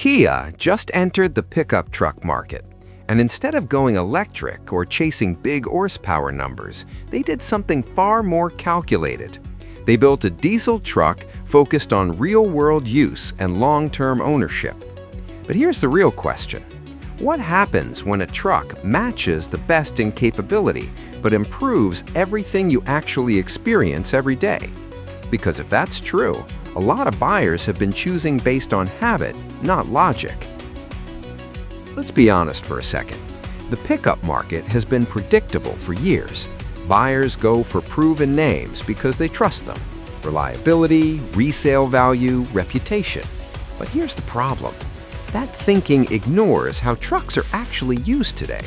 Kia just entered the pickup truck market, and instead of going electric or chasing big horsepower numbers, they did something far more calculated. They built a diesel truck focused on real-world use and long-term ownership. But here's the real question. What happens when a truck matches the best in capability but improves everything you actually experience every day? Because if that's true, a lot of buyers have been choosing based on habit, not logic. Let's be honest for a second. The pickup market has been predictable for years. Buyers go for proven names because they trust them. Reliability, resale value, reputation. But here's the problem. That thinking ignores how trucks are actually used today.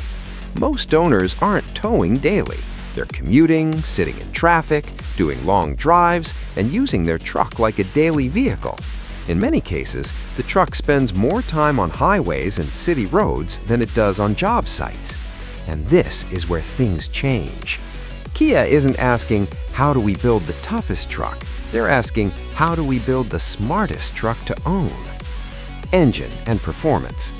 Most owners aren't towing daily. They're commuting, sitting in traffic, doing long drives, and using their truck like a daily vehicle. In many cases, the truck spends more time on highways and city roads than it does on job sites. And this is where things change. Kia isn't asking, how do we build the toughest truck? They're asking, how do we build the smartest truck to own? Engine and performance.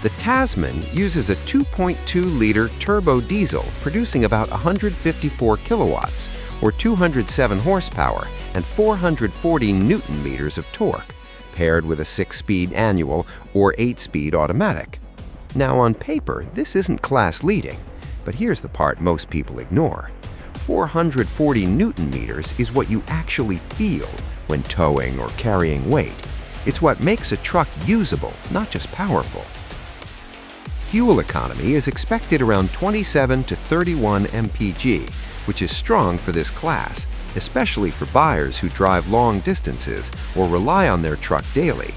The Tasman uses a 2.2-liter turbo diesel producing about 154 kilowatts, or 207 horsepower, and 440 newton-meters of torque, paired with a 6-speed manual or 8-speed automatic. Now, on paper, this isn't class-leading, but here's the part most people ignore. 440 newton-meters is what you actually feel when towing or carrying weight. It's what makes a truck usable, not just powerful. Fuel economy is expected around 27 to 31 mpg, which is strong for this class, especially for buyers who drive long distances or rely on their truck daily.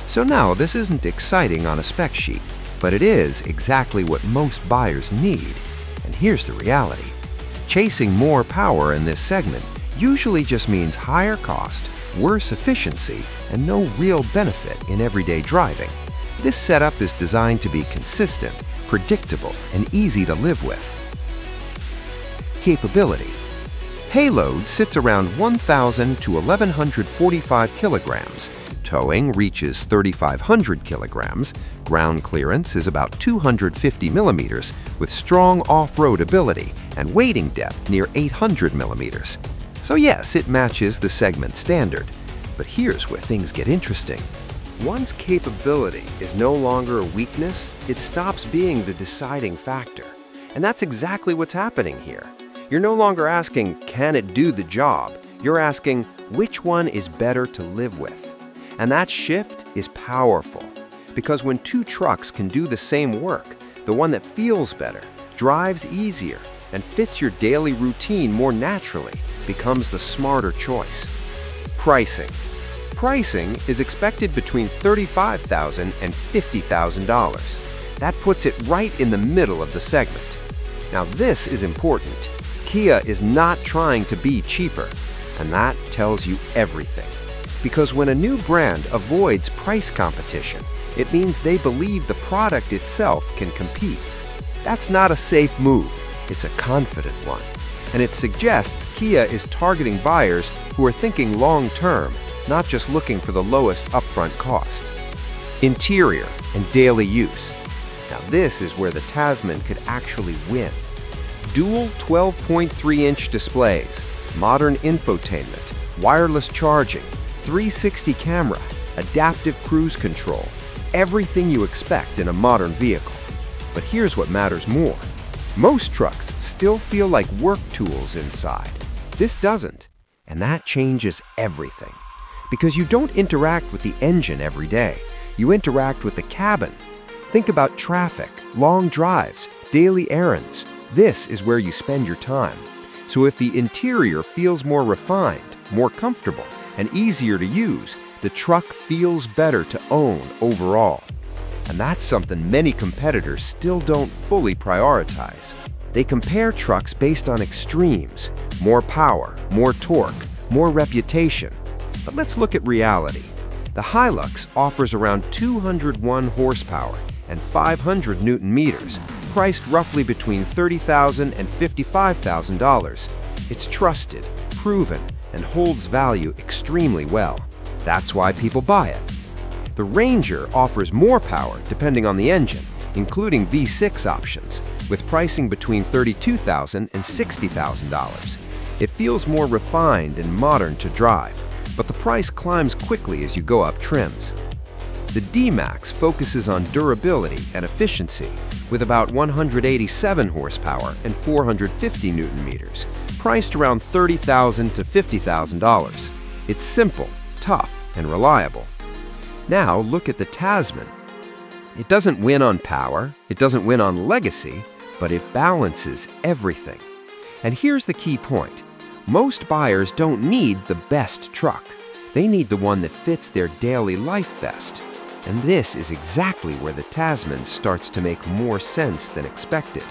So now, this isn't exciting on a spec sheet, but it is exactly what most buyers need. And here's the reality. Chasing more power in this segment usually just means higher cost, worse efficiency, and no real benefit in everyday driving. This setup is designed to be consistent, predictable, and easy to live with. Capability. Payload sits around 1,000 to 1,145 kilograms. Towing reaches 3,500 kilograms. Ground clearance is about 250 millimeters, with strong off-road ability and wading depth near 800 millimeters. So yes, it matches the segment standard. But here's where things get interesting. Once capability is no longer a weakness, it stops being the deciding factor. And that's exactly what's happening here. You're no longer asking, can it do the job? You're asking, which one is better to live with? And that shift is powerful. Because when two trucks can do the same work, the one that feels better, drives easier, and fits your daily routine more naturally becomes the smarter choice. Pricing. Pricing is expected between $35,000 and $50,000. That puts it right in the middle of the segment. Now this is important. Kia is not trying to be cheaper, and that tells you everything. Because when a new brand avoids price competition, it means they believe the product itself can compete. That's not a safe move, it's a confident one. And it suggests Kia is targeting buyers who are thinking long-term, not just looking for the lowest upfront cost. Interior and daily use. Now this is where the Tasman could actually win. Dual 12.3-inch displays, modern infotainment, wireless charging, 360 camera, adaptive cruise control, everything you expect in a modern vehicle. But here's what matters more. Most trucks still feel like work tools inside. This doesn't, and that changes everything. Because you don't interact with the engine every day. You interact with the cabin. Think about traffic, long drives, daily errands. This is where you spend your time. So if the interior feels more refined, more comfortable, and easier to use, the truck feels better to own overall. And that's something many competitors still don't fully prioritize. They compare trucks based on extremes: more power, more torque, more reputation. But let's look at reality. The Hilux offers around 201 horsepower and 500 newton-meters, priced roughly between $30,000 and $55,000. It's trusted, proven, and holds value extremely well. That's why people buy it. The Ranger offers more power depending on the engine, including V6 options, with pricing between $32,000 and $60,000. It feels more refined and modern to drive, but the price climbs quickly as you go up trims. The D-Max focuses on durability and efficiency, with about 187 horsepower and 450 Newton-meters, priced around $30,000 to $50,000. It's simple, tough, and reliable. Now look at the Tasman. It doesn't win on power, it doesn't win on legacy, but it balances everything. And here's the key point. Most buyers don't need the best truck. They need the one that fits their daily life best. And this is exactly where the Tasman starts to make more sense than expected.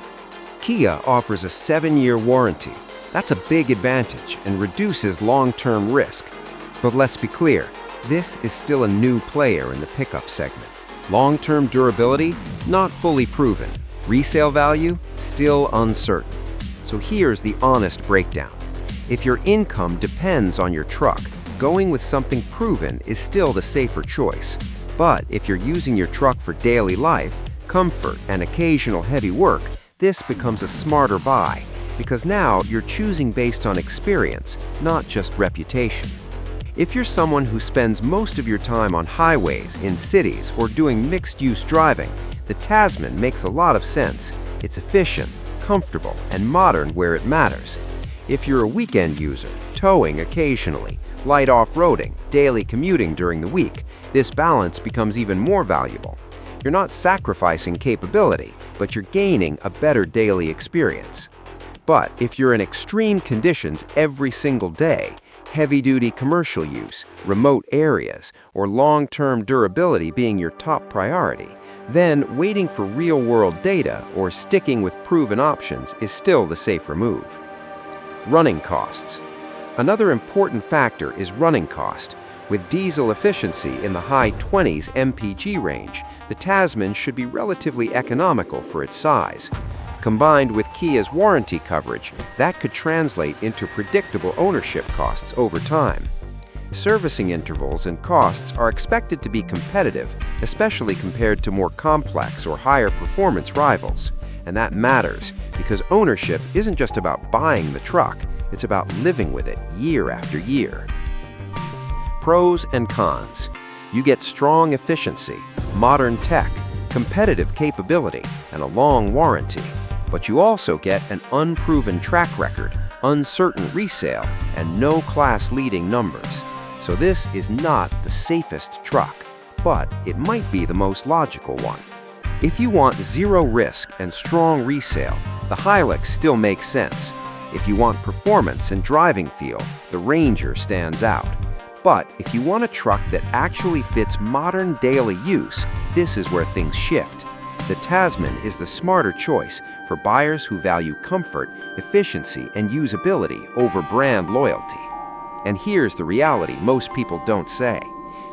Kia offers a 7-year warranty. That's a big advantage and reduces long-term risk. But let's be clear, this is still a new player in the pickup segment. Long-term durability, not fully proven. Resale value, still uncertain. So here's the honest breakdown. If your income depends on your truck, going with something proven is still the safer choice. But if you're using your truck for daily life, comfort, and occasional heavy work, this becomes a smarter buy, because now you're choosing based on experience, not just reputation. If you're someone who spends most of your time on highways, in cities, or doing mixed-use driving, the Tasman makes a lot of sense. It's efficient, comfortable, and modern where it matters. If you're a weekend user, towing occasionally, light off-roading, daily commuting during the week, this balance becomes even more valuable. You're not sacrificing capability, but you're gaining a better daily experience. But if you're in extreme conditions every single day, heavy-duty commercial use, remote areas, or long-term durability being your top priority, then waiting for real-world data or sticking with proven options is still the safer move. Running costs. Another important factor is running cost. With diesel efficiency in the high 20s mpg range, the Tasman should be relatively economical for its size. Combined with Kia's warranty coverage, that could translate into predictable ownership costs over time. Servicing intervals and costs are expected to be competitive, especially compared to more complex or higher performance rivals. And that matters because ownership isn't just about buying the truck, it's about living with it year after year. Pros and cons. You get strong efficiency, modern tech, competitive capability, and a long warranty. But you also get an unproven track record, uncertain resale, and no class-leading numbers. So this is not the safest truck, but it might be the most logical one. If you want zero risk and strong resale, the Hilux still makes sense. If you want performance and driving feel, the Ranger stands out. But if you want a truck that actually fits modern daily use, this is where things shift. The Tasman is the smarter choice for buyers who value comfort, efficiency, and usability over brand loyalty. And here's the reality most people don't say.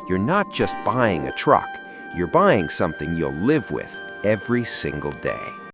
You're not just buying a truck, you're buying something you'll live with every single day.